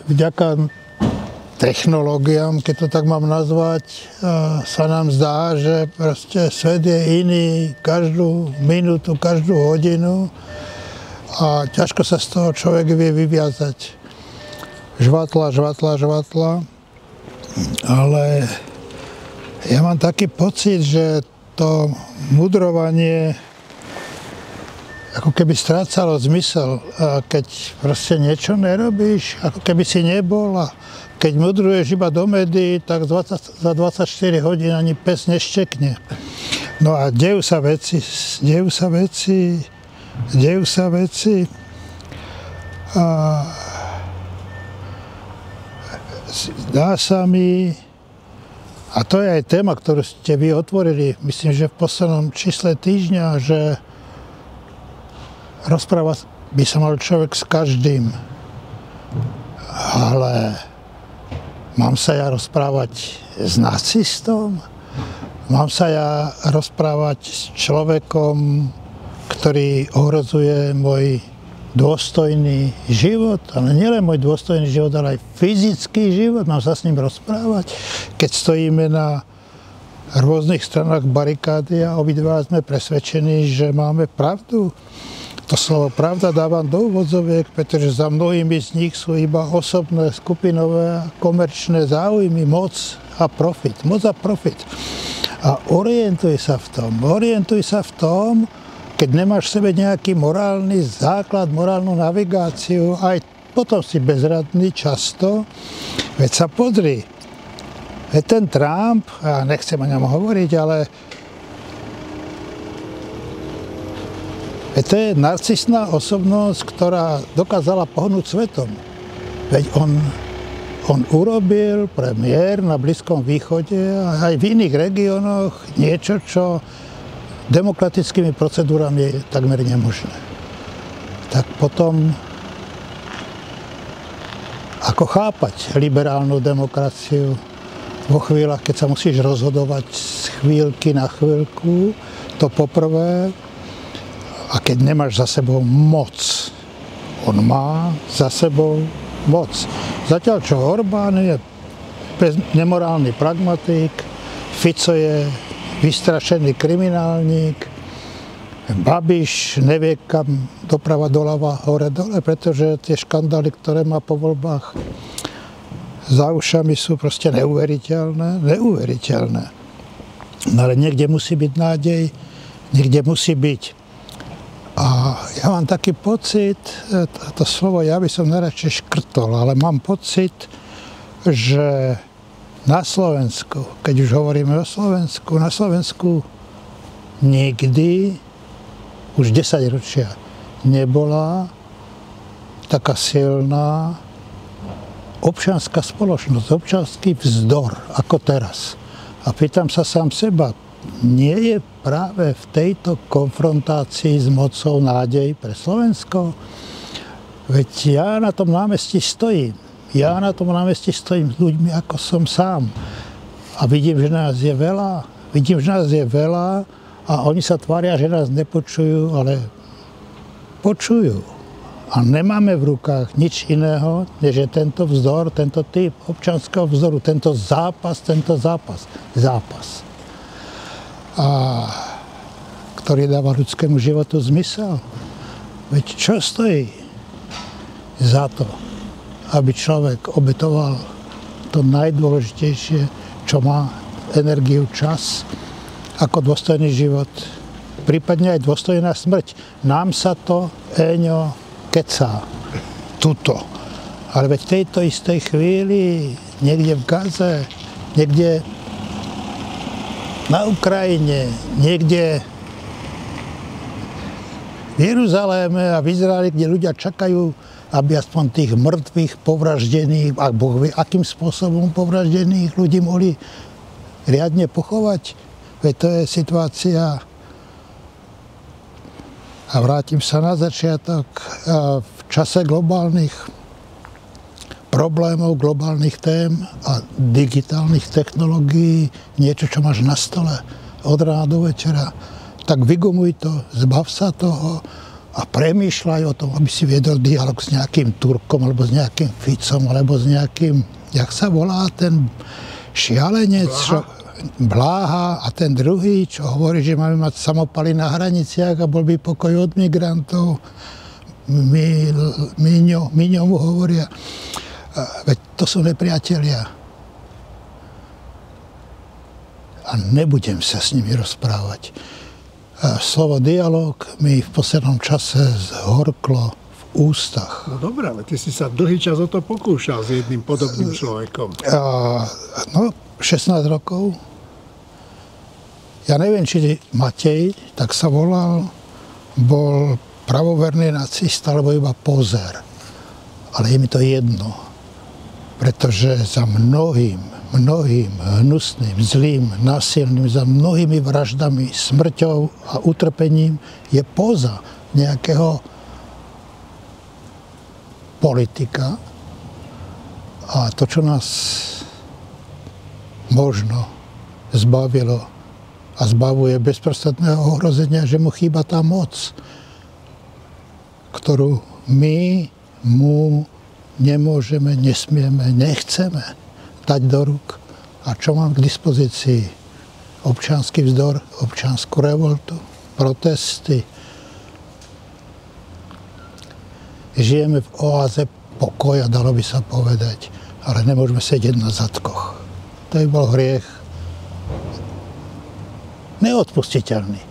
vďaka technológiám, keď to tak mám nazvať, sa nám zdá, že proste svet je iný každú minútu, každú hodinu a ťažko sa z toho človek vie vyviazať. Žvatla, ale ja mám taký pocit, že to mudrovanie ako keby strácalo zmysel, keď proste niečo nerobíš, ako keby si nebol a keď mudruješ iba do médií, tak za 24 hodín ani pes neštekne. No a dejú sa veci. A zdá sa mi, a to je aj téma, ktorú ste vy otvorili, myslím, že v poslednom čísle týždňa, že rozprávať by sa mal človek s každým, ale mám sa ja rozprávať s nacistom? Mám sa ja rozprávať s človekom, ktorý ohrozuje môj dôstojný život, ale nielen môj dôstojný život, ale aj fyzický život, mám sa s ním rozprávať, keď stojíme na rôznych stranách barikády a obidva sme presvedčení, že máme pravdu. To slovo pravda dávam do úvodzoviek, pretože za mnohými z nich sú iba osobné, skupinové, komerčné záujmy, moc a profit. A orientuj sa v tom, keď nemáš v sebe nejaký morálny základ, morálnu navigáciu, aj potom si bezradný často. Veď sa pozri, ten Trump, ja nechcem o ňom hovoriť, ale to je narcisná osobnosť, ktorá dokázala pohnúť svetom. Veď on urobil premiér na Blízkom východe a aj v iných regiónoch niečo, čo demokratickými procedúrami je takmer nemožné. Tak potom, ako chápať liberálnu demokraciu vo chvíľach, keď sa musíš rozhodovať z chvíľky na chvíľku, to poprvé, a keď nemáš za sebou moc. On má za sebou moc. Zatiaľ, čo Orbán je nemorálny pragmatik, Fico je vystrašený kriminálnik, Babiš nevie kam doprava, doľava, hore, dole, pretože tie škandály, ktoré má po voľbách za ušami, sú proste neuveriteľné. No ale niekde musí byť nádej, niekde musí byť. A ja mám taký pocit, to slovo ja by som najradšej škrtol, ale mám pocit, že na Slovensku, keď už hovoríme o Slovensku, na Slovensku nikdy, už 10 ročia, nebola taká silná občianska spoločnosť, občiansky vzdor, ako teraz. A pýtam sa sám seba, nie je práve v tejto konfrontácii s mocou nádej pre Slovensko? Veď ja na tom námestí stojím. S ľuďmi, ako som sám. A vidím, že nás je veľa. A oni sa tvária, že nás nepočujú, ale počujú. A nemáme v rukách nič iného, než je tento vzdor, tento typ občianskeho vzdoru, tento zápas. Ktorý dáva ľudskému životu zmysel. Veď čo stojí za to, aby človek obetoval to najdôležitejšie, čo má, energiu, čas, ako dôstojný život, prípadne aj dôstojná smrť. Nám sa to, Éňo, kecá. Tuto. Ale veď v tejto istej chvíli, niekde v Gaze, niekde na Ukrajine, niekde v Jeruzaléme a v Izraeli, kde ľudia čakajú, aby aspoň tých mŕtvych, povraždených, a Boh vie, akým spôsobom povraždených ľudí mohli riadne pochovať. Veď to je situácia. A vrátim sa na začiatok. V čase globálnych problémov, globálnych tém a digitálnych technológií, niečo, čo máš na stole od rána do večera, tak vygumuj to, zbav sa toho, a premýšľaj o tom, aby si viedol dialog s nejakým Turkom, alebo s nejakým Ficom, alebo s nejakým, jak sa volá ten šialenec, Bláha, a ten druhý, čo hovorí, že máme mať samopaly na hraniciach a bol by pokoj od migrantov. Míňo mu hovoria. Veď to sú nepriatelia. A nebudem sa s nimi rozprávať. Slovo dialog mi v poslednom čase zhorklo v ústach. No dobré, ale ty si sa dlhý čas o to pokúšal s jedným podobným človekom. 16 rokov. Ja neviem, či Matej, tak sa volal, bol pravoverný nacista, alebo iba pozer. Ale je mi to jedno. Pretože za mnohým hnusným, zlým, násilným, za mnohými vraždami, smrťou a utrpením je poza nejakého politika. A to, čo nás možno zbavilo a zbavuje bezprostredného ohrozenia, že mu chýba tá moc, ktorú my mu nemôžeme, nesmieme, nechceme dať do rúk. A čo mám k dispozícii? Občiansky vzdor, občiansku revoltu, protesty. Žijeme v oáze pokoja, dalo by sa povedať, ale nemôžeme sedieť na zadkoch. To by bol hriech neodpustiteľný.